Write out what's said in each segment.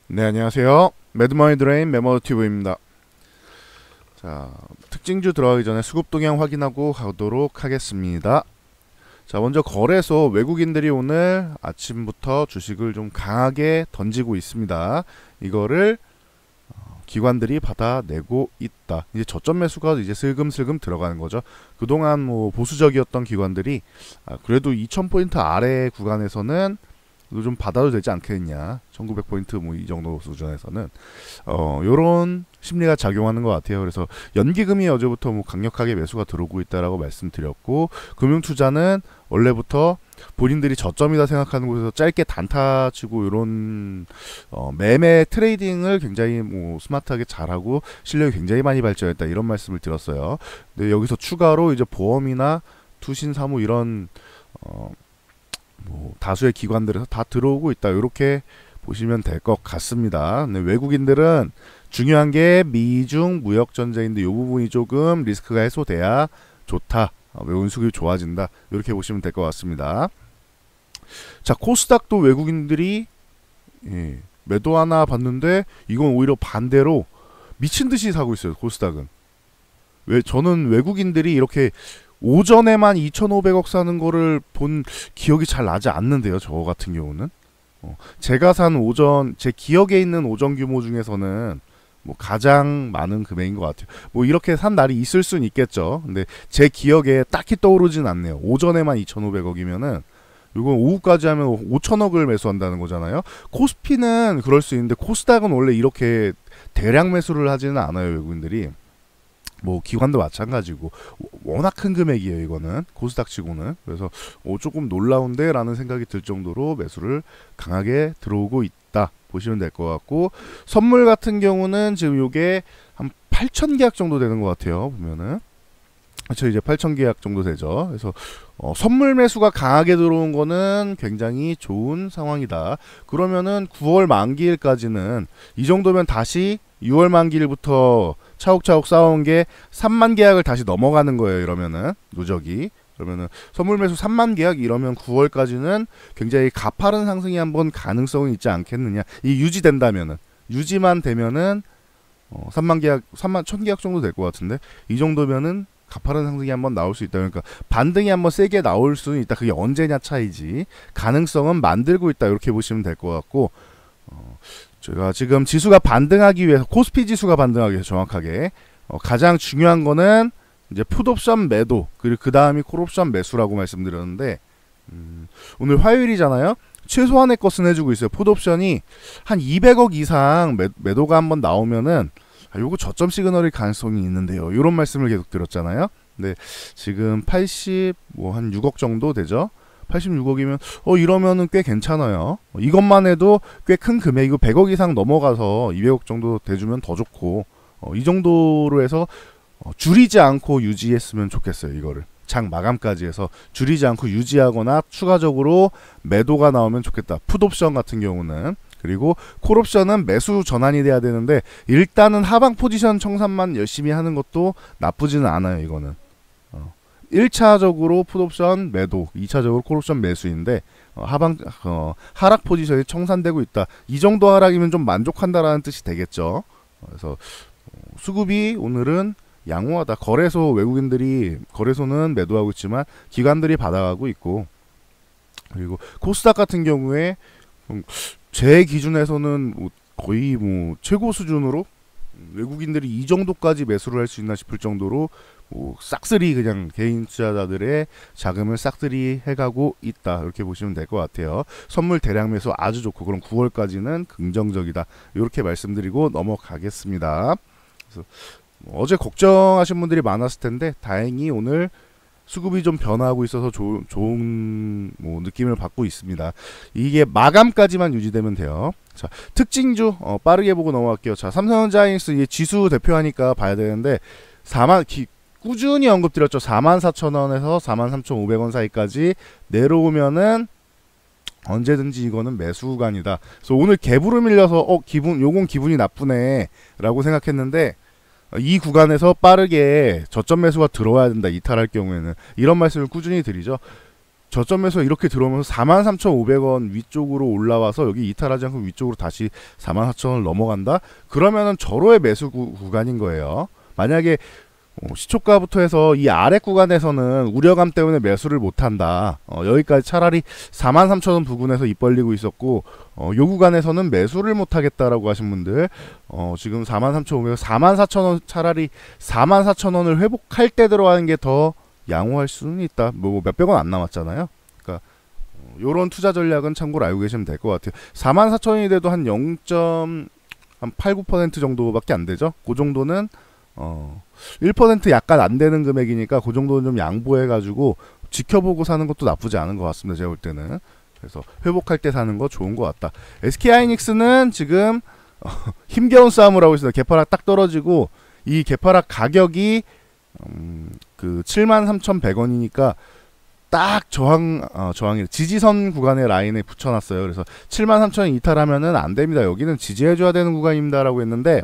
네, 안녕하세요. 매드머니 드레인 매머튜브입니다. 자, 특징주 들어가기 전에 수급 동향 확인하고 가도록 하겠습니다. 자, 먼저 거래소 외국인들이 오늘 아침부터 주식을 좀 강하게 던지고 있습니다. 이거를 기관들이 받아내고 있다. 이제 저점 매수가 이제 슬금슬금 들어가는 거죠. 그동안 뭐 보수적이었던 기관들이 그래도 2000포인트 아래 구간에서는 좀 받아도 되지 않겠냐, 1900포인트 뭐 이 정도 수준에서는 요런 심리가 작용하는 것 같아요. 그래서 연기금이 어제부터 뭐 강력하게 매수가 들어오고 있다라고 말씀드렸고, 금융투자는 원래부터 본인들이 저점이다 생각하는 곳에서 짧게 단타 치고 요런 매매 트레이딩을 굉장히 뭐 스마트하게 잘하고 실력이 굉장히 많이 발전했다, 이런 말씀을 드렸어요. 근데 여기서 추가로 이제 보험이나 투신 사무 이런 뭐 다수의 기관들에서 다 들어오고 있다, 이렇게 보시면 될 것 같습니다. 근데 외국인들은 중요한 게 미중 무역 전쟁인데 이 부분이 조금 리스크가 해소돼야 좋다, 외국인 수급이 좋아진다, 이렇게 보시면 될 것 같습니다. 자, 코스닥도 외국인들이 매도 하나 봤는데 이건 오히려 반대로 미친 듯이 사고 있어요. 코스닥은. 왜 저는 외국인들이 이렇게 오전에만 2,500억 사는 거를 본 기억이 잘 나지 않는데요. 저 같은 경우는 제가 산 오전, 제 기억에 있는 오전 규모 중에서는 뭐 가장 많은 금액인 것 같아요. 뭐 이렇게 산 날이 있을 수는 있겠죠. 근데 제 기억에 딱히 떠오르진 않네요. 오전에만 2,500억이면은 이건 오후까지 하면 5천억을 매수한다는 거잖아요. 코스피는 그럴 수 있는데 코스닥은 원래 이렇게 대량 매수를 하지는 않아요, 외국인들이. 뭐 기관도 마찬가지고 워낙 큰 금액이에요, 이거는 코스닥 치고는. 그래서 조금 놀라운데 라는 생각이 들 정도로 매수를 강하게 들어오고 있다 보시면 될 것 같고, 선물 같은 경우는 지금 요게 한 8천 계약 정도 되는 것 같아요, 보면은. 그렇죠, 이제 8천 계약 정도 되죠. 그래서 선물 매수가 강하게 들어온 거는 굉장히 좋은 상황이다. 그러면은 9월 만기일까지는 이 정도면 다시 6월 만기일부터 차곡차곡 쌓아온 게 3만 계약을 다시 넘어가는 거예요. 이러면은 누적이. 그러면은 선물 매수 3만 계약 이러면 9월까지는 굉장히 가파른 상승이 한번 가능성이 있지 않겠느냐. 이 유지된다면은, 유지만 되면은 3만 계약, 3만 1000 계약 정도 될 것 같은데, 이 정도면은 가파른 상승이 한번 나올 수 있다. 그러니까 반등이 한번 세게 나올 수는 있다. 그게 언제냐 차이지. 가능성은 만들고 있다, 이렇게 보시면 될 것 같고, 제가 지금 지수가 반등하기 위해서, 코스피 지수가 반등하기 위해서 정확하게 가장 중요한 거는 이제 풋옵션 매도, 그리고 그 다음이 콜옵션 매수라고 말씀드렸는데, 오늘 화요일이잖아요. 최소한의 것은 해주고 있어요. 풋옵션이 한 200억 이상 매도가 한번 나오면은 요거 저점 시그널일 가능성이 있는데요, 이런 말씀을 계속 드렸잖아요. 근데 지금 80, 뭐 한 6억 정도 되죠. 86억이면 이러면은 꽤 괜찮아요. 이것만 해도 꽤 큰 금액이고 100억 이상 넘어가서 200억 정도 돼주면 더 좋고, 이 정도로 해서 줄이지 않고 유지했으면 좋겠어요. 이거를 장 마감까지 해서 줄이지 않고 유지하거나 추가적으로 매도가 나오면 좋겠다, 풋옵션 같은 경우는. 그리고 콜옵션은 매수 전환이 돼야 되는데 일단은 하방 포지션 청산만 열심히 하는 것도 나쁘지는 않아요. 이거는 1차적으로 풋옵션 매도, 2차적으로 콜옵션 매수인데 하방 하락 포지션이 청산되고 있다, 이 정도 하락이면 좀 만족한다라는 뜻이 되겠죠. 그래서 수급이 오늘은 양호하다. 거래소 외국인들이, 거래소는 매도하고 있지만 기관들이 받아가고 있고, 그리고 코스닥 같은 경우에 제 기준에서는 거의 뭐 최고 수준으로 외국인들이 이 정도까지 매수를 할 수 있나 싶을 정도로 싹쓸이 그냥 개인 투자자들의 자금을 싹쓸이 해가고 있다, 이렇게 보시면 될 것 같아요. 선물 대량 매수 아주 좋고, 그럼 9월까지는 긍정적이다, 이렇게 말씀드리고 넘어가겠습니다. 그래서 어제 걱정하신 분들이 많았을 텐데 다행히 오늘 수급이 좀 변화하고 있어서 좋은 뭐 느낌을 받고 있습니다. 이게 마감까지만 유지되면 돼요. 자, 특징주 빠르게 보고 넘어갈게요. 자, 삼성전자인스 지수 대표하니까 봐야 되는데 꾸준히 언급드렸죠. 44,000원에서 43,500원 사이까지 내려오면은 언제든지 이거는 매수 구간이다. 그래서 오늘 갭으로 밀려서 요건 기분이 나쁘네 라고 생각했는데, 이 구간에서 빠르게 저점 매수가 들어와야 된다, 이탈할 경우에는. 이런 말씀을 꾸준히 드리죠. 저점에서 이렇게 들어오면서 43,500원 위쪽으로 올라와서 여기 이탈하지 않고 위쪽으로 다시 44,000원을 넘어간다? 그러면은 절호의 매수 구간인 거예요. 만약에 시초가부터 해서 이 아래 구간에서는 우려감 때문에 매수를 못한다. 여기까지 차라리 43,000원 부근에서 입 벌리고 있었고 요 구간에서는 매수를 못하겠다라고 하신 분들 지금 43,500원, 44,000원 차라리 44,000원을 회복할 때 들어가는 게 더 양호할 수는 있다. 뭐 몇백 원 안 남았잖아요. 그러니까 요런 투자 전략은 참고로 알고 계시면 될 것 같아요. 44,000원이 돼도 한 0.89% 정도밖에 안 되죠. 그 정도는 1% 약간 안 되는 금액이니까 그 정도는 좀 양보해가지고 지켜보고 사는 것도 나쁘지 않은 것 같습니다. 제가 볼 때는. 그래서 회복할 때 사는 거 좋은 것 같다. SK하이닉스는 지금 힘겨운 싸움을 하고 있습니다. 개파락 딱 떨어지고 이 개파락 가격이 그 73,100원이니까 딱 저항이 지지선 구간의 라인에 붙여놨어요. 그래서 73,000원 이탈하면은 안 됩니다. 여기는 지지해줘야 되는 구간입니다라고 했는데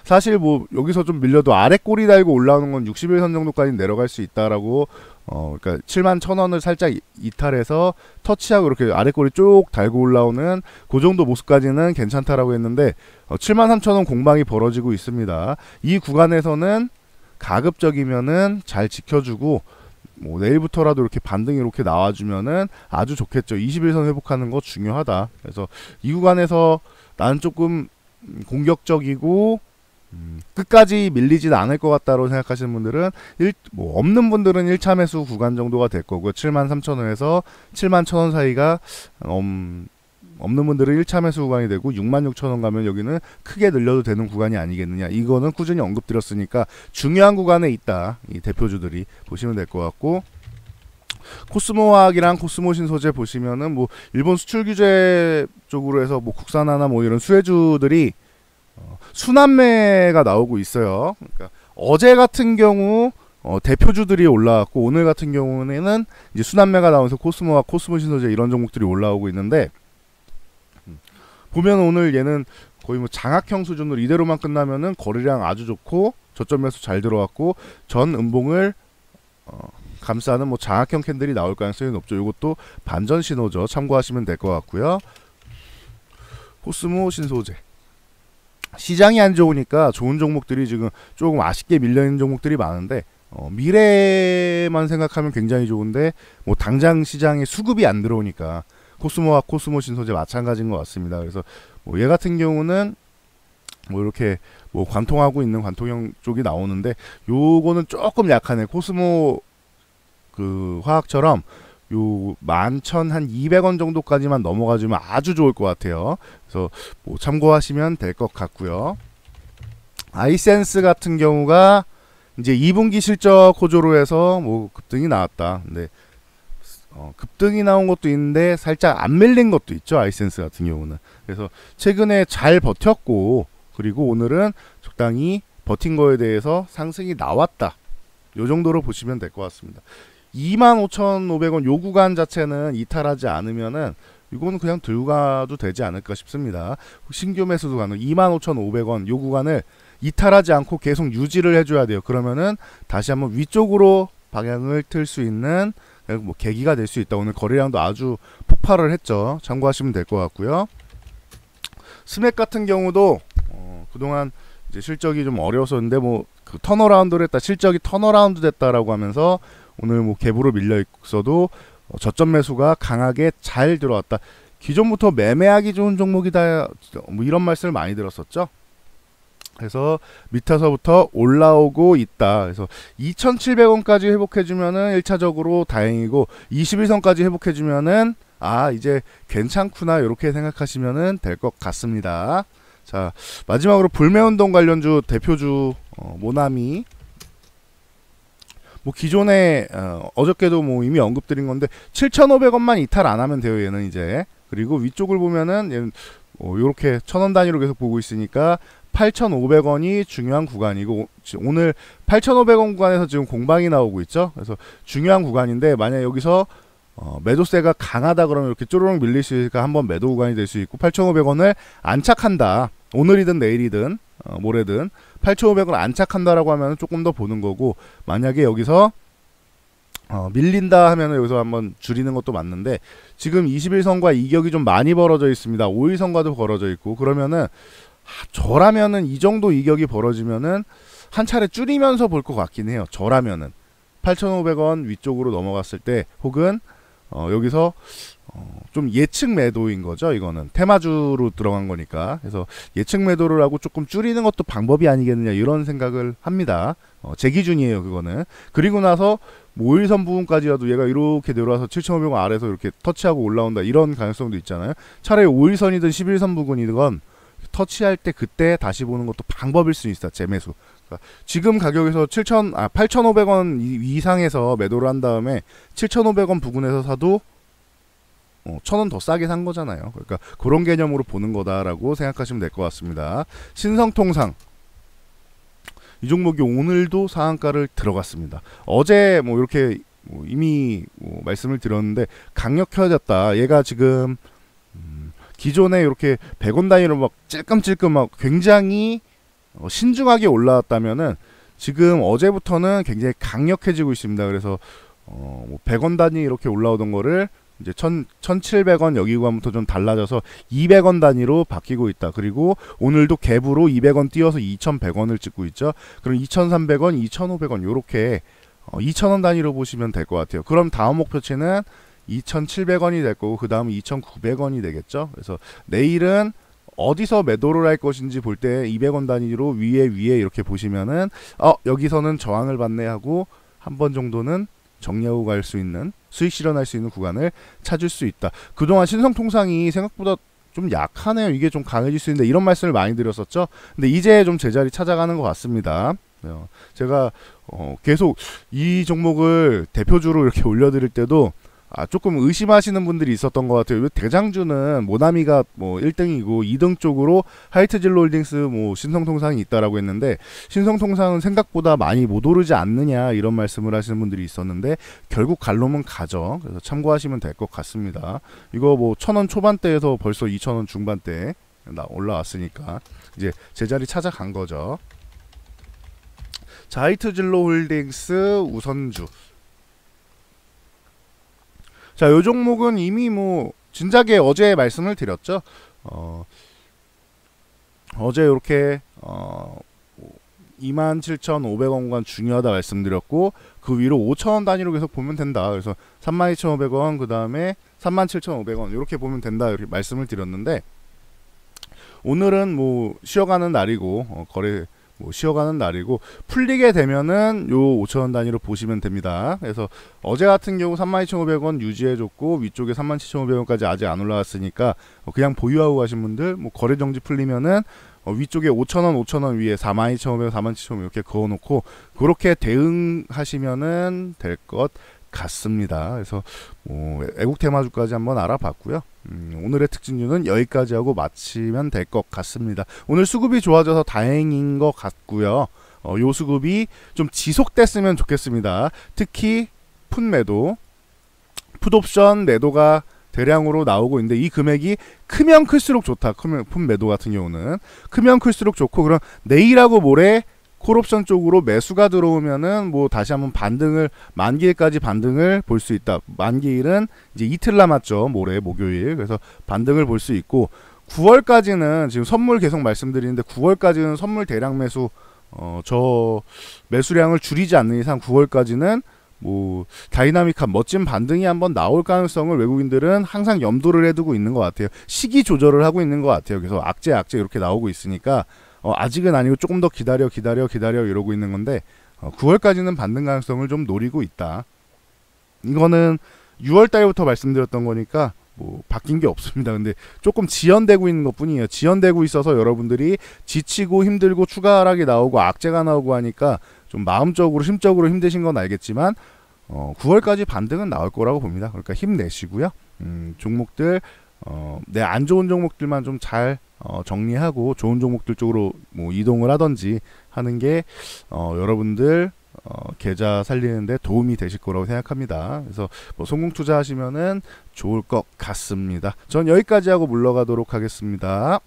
사실 뭐 여기서 좀 밀려도 아래 꼬리 달고 올라오는 건 61선 정도까지 내려갈 수 있다라고 그러니까 71,000원을 살짝 이탈해서 터치하고 이렇게 아래 꼬리 쭉 달고 올라오는 그 정도 모습까지는 괜찮다라고 했는데 73,000원 공방이 벌어지고 있습니다. 이 구간에서는 가급적이면은 잘 지켜주고 뭐 내일부터라도 이렇게 반등이 이렇게 나와주면은 아주 좋겠죠. 21선 회복하는 거 중요하다. 그래서 이 구간에서 나는 조금 공격적이고 끝까지 밀리지는 않을 것 같다고 생각하시는 분들은 뭐 없는 분들은 1차 매수 구간 정도가 될 거고요. 73,000원에서 71,000원 사이가 없는 분들은 1차 매수 구간이 되고 66,000원 가면 여기는 크게 늘려도 되는 구간이 아니겠느냐. 이거는 꾸준히 언급드렸으니까 중요한 구간에 있다. 이 대표주들이 보시면 될 것 같고 코스모화학이랑 코스모 신소재 보시면은 뭐 일본 수출 규제 쪽으로 해서 뭐 국산화나 뭐 이런 수혜주들이 순환매가 나오고 있어요. 그러니까 어제 같은 경우 대표주들이 올라왔고 오늘 같은 경우에는 이제 순환매가 나오면서 코스모와 코스모 신소재 이런 종목들이 올라오고 있는데 보면 오늘 얘는 거의 뭐 장악형 수준으로 이대로만 끝나면은 거래량 아주 좋고 저점 매수 잘 들어왔고 전 음봉을 감싸는 뭐 장악형 캔들이 나올 가능성이 높죠. 이것도 반전 신호죠. 참고하시면 될 것 같고요. 코스모 신소재 시장이 안 좋으니까 좋은 종목들이 지금 조금 아쉽게 밀려있는 종목들이 많은데 미래만 생각하면 굉장히 좋은데 뭐 당장 시장에 수급이 안 들어오니까 코스모와 코스모 신소재 마찬가지인 것 같습니다. 그래서 뭐 얘 같은 경우는 뭐 이렇게 뭐 관통하고 있는 관통형 쪽이 나오는데 요거는 조금 약하네. 코스모 그 화학처럼 요 11,200원 정도까지만 넘어가주면 아주 좋을 것 같아요. 그래서 뭐 참고하시면 될 것 같고요. 아이센스 같은 경우가 이제 2분기 실적 호조로 해서 뭐 급등이 나왔다. 근데 급등이 나온 것도 있는데 살짝 안 밀린 것도 있죠. 아이센스 같은 경우는. 그래서 최근에 잘 버텼고 그리고 오늘은 적당히 버틴 거에 대해서 상승이 나왔다. 요 정도로 보시면 될 것 같습니다. 25,500원 요 구간 자체는 이탈하지 않으면은 이거는 그냥 들고 가도 되지 않을까 싶습니다. 신규 매수도 가능. 25,500원 요 구간을 이탈하지 않고 계속 유지를 해줘야 돼요. 그러면은 다시 한번 위쪽으로 방향을 틀 수 있는 뭐 계기가 될 수 있다. 오늘 거래량도 아주 폭발을 했죠. 참고하시면 될 것 같고요. 스맥 같은 경우도 그동안 이제 실적이 좀 어려웠었는데 뭐 그 턴어라운드를 했다. 실적이 턴어라운드 됐다라고 하면서 오늘 뭐 갭으로 밀려 있어도 저점 매수가 강하게 잘 들어왔다. 기존부터 매매하기 좋은 종목이다. 뭐 이런 말씀을 많이 들었었죠. 그래서 밑에서부터 올라오고 있다. 그래서 2,700원까지 회복해주면은 1차적으로 다행이고 21선까지 회복해주면은 이제 괜찮구나 이렇게 생각하시면은 될 것 같습니다. 자 마지막으로 불매운동 관련주 대표주 모나미 뭐 기존에 어저께도 뭐 이미 언급드린 건데 7,500원만 이탈 안 하면 돼요. 얘는 이제 그리고 위쪽을 보면은 얘는 요렇게 1,000원 단위로 계속 보고 있으니까 8,500원이 중요한 구간이고 오늘 8,500원 구간에서 지금 공방이 나오고 있죠. 그래서 중요한 구간인데 만약 여기서 매도세가 강하다 그러면 이렇게 쪼르륵 밀릴 수 있으니까 한번 매도 구간이 될 수 있고 8,500원을 안착한다. 오늘이든 내일이든 모레든 8,500원 안착한다라고 하면 조금 더 보는 거고 만약에 여기서 밀린다 하면은 여기서 한번 줄이는 것도 맞는데 지금 21선과 이격이 좀 많이 벌어져 있습니다. 5일선과도 벌어져 있고 그러면은 저라면은 이 정도 이격이 벌어지면은 한 차례 줄이면서 볼 것 같긴 해요. 저라면은 8,500원 위쪽으로 넘어갔을 때 혹은 여기서 좀 예측 매도인 거죠. 이거는 테마주로 들어간 거니까. 그래서 예측 매도를 하고 조금 줄이는 것도 방법이 아니겠느냐 이런 생각을 합니다. 제 기준이에요. 그거는. 그리고 나서 5일선 부분까지라도 얘가 이렇게 내려와서 7,500원 아래서 이렇게 터치하고 올라온다 이런 가능성도 있잖아요. 차라리 5일선이든 11선 부분이든 터치할 때 그때 다시 보는 것도 방법일 수 있어. 재매수. 그러니까 지금 가격에서 8,500원 이상에서 매도를 한 다음에 7,500원 부근에서 사도 1,000원 더 싸게 산 거잖아요. 그러니까 그런 개념으로 보는 거다라고 생각하시면 될 것 같습니다. 신성통상 이 종목이 오늘도 상한가를 들어갔습니다. 어제 이렇게 이미 말씀을 드렸는데 강력해졌다. 얘가 지금 기존에 이렇게 100원 단위로 막 찔끔찔끔 막 굉장히 신중하게 올라왔다면은 지금 어제부터는 굉장히 강력해지고 있습니다. 그래서 100원 단위 이렇게 올라오던 거를 이제 1,700원 여기 구간부터 좀 달라져서 200원 단위로 바뀌고 있다. 그리고 오늘도 갭으로 200원 띄어서 2,100원을 찍고 있죠. 그럼 2,300원, 2,500원 요렇게 2,000원 단위로 보시면 될 것 같아요. 그럼 다음 목표치는 2,700원이 될 거고 그 다음은 2,900원이 되겠죠. 그래서 내일은 어디서 매도를 할 것인지 볼 때 200원 단위로 위에 이렇게 보시면은 여기서는 저항을 받네 하고 한 번 정도는 정리하고 갈 수 있는 수익 실현할 수 있는 구간을 찾을 수 있다. 그동안 신성통상이 생각보다 좀 약하네요. 이게 좀 강해질 수 있는데 이런 말씀을 많이 드렸었죠. 근데 이제 좀 제자리 찾아가는 것 같습니다. 제가 계속 이 종목을 대표주로 이렇게 올려드릴 때도 조금 의심하시는 분들이 있었던 것 같아요. 대장주는 모나미가 1등이고 2등 쪽으로 하이트진로홀딩스 신성통상이 있다라고 했는데 신성통상은 생각보다 많이 못 오르지 않느냐 이런 말씀을 하시는 분들이 있었는데 결국 갈 놈은 가죠. 그래서 참고하시면 될 것 같습니다. 이거 1,000원 초반대에서 벌써 2,000원 중반대 올라왔으니까 이제 제자리 찾아간 거죠. 자, 하이트진로홀딩스 우선주. 자, 요 종목은 이미 진작에 어제 말씀을 드렸죠. 어제 이렇게 27,500원 구간 중요하다 말씀드렸고 그 위로 5,000원 단위로 계속 보면 된다. 그래서 32,500원 그 다음에 37,500원 이렇게 보면 된다 이렇게 말씀을 드렸는데 오늘은 쉬어가는 날이고 거래 쉬어가는 날이고 풀리게 되면은 요 5,000원 단위로 보시면 됩니다. 그래서 어제 같은 경우 32,500원 유지해줬고 위쪽에 37,500원까지 아직 안 올라왔으니까 그냥 보유하고 가신 분들 거래 정지 풀리면은 위쪽에 5,000원 위에 42,500원, 47,500원 이렇게 그어놓고 그렇게 대응하시면은 될 것 같습니다. 그래서 애국 테마주까지 한번 알아봤고요. 오늘의 특징주는 여기까지 하고 마치면 될 것 같습니다. 오늘 수급이 좋아져서 다행인 것 같고요. 요 수급이 좀 지속됐으면 좋겠습니다. 특히 풋매도, 풋옵션 매도가 대량으로 나오고 있는데 이 금액이 크면 클수록 좋다. 풋매도 같은 경우는 크면 클수록 좋고 그럼 내일하고 모레 콜옵션 쪽으로 매수가 들어오면은 다시 한번 반등을 만기일까지 반등을 볼 수 있다. 만기일은 이제 이틀 남았죠. 모레 목요일. 그래서 반등을 볼 수 있고 9월까지는 지금 선물 계속 말씀드리는데 9월까지는 선물 대량 매수 저 매수량을 줄이지 않는 이상 9월까지는 다이나믹한 멋진 반등이 한번 나올 가능성을 외국인들은 항상 염두를 해두고 있는 것 같아요. 시기 조절을 하고 있는 것 같아요. 그래서 악재 이렇게 나오고 있으니까 아직은 아니고 조금 더 기다려 이러고 있는 건데 9월까지는 반등 가능성을 좀 노리고 있다. 이거는 6월 달부터 말씀드렸던 거니까 바뀐 게 없습니다. 근데 조금 지연되고 있는 것 뿐이에요. 지연되고 있어서 여러분들이 지치고 힘들고 추가 하락이 나오고 악재가 나오고 하니까 좀 마음적으로 심적으로 힘드신 건 알겠지만 9월까지 반등은 나올 거라고 봅니다. 그러니까 힘내시고요. 종목들 안 좋은 종목들만 좀 잘 정리하고 좋은 종목들 쪽으로 이동을 하던지 하는 게 여러분들 계좌 살리는데 도움이 되실 거라고 생각합니다. 그래서 성공 투자하시면은 좋을 것 같습니다. 전 여기까지 하고 물러가도록 하겠습니다.